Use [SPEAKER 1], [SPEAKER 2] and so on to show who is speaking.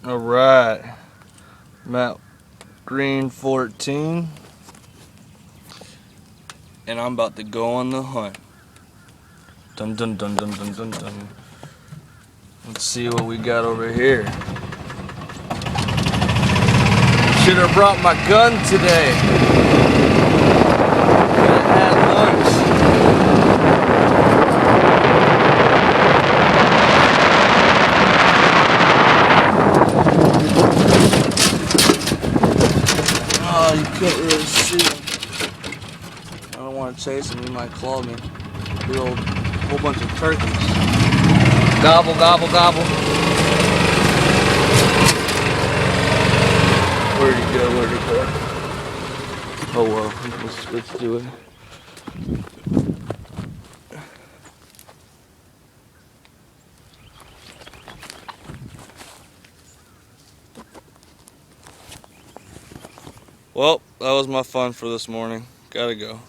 [SPEAKER 1] All right, Mount Green 14, and I'm about to go on the hunt. Dun dun dun dun dun dun dun. Let's see what we got over here. Should have brought my gun today. Could have had lunch. Oh, you couldn't really see him. I don't want to chase him, he might claw me. Big old whole bunch of turkeys. Gobble, gobble, gobble. Where'd he go? Where'd he go? Oh well, let's do it. Well, that was my fun for this morning. Gotta go.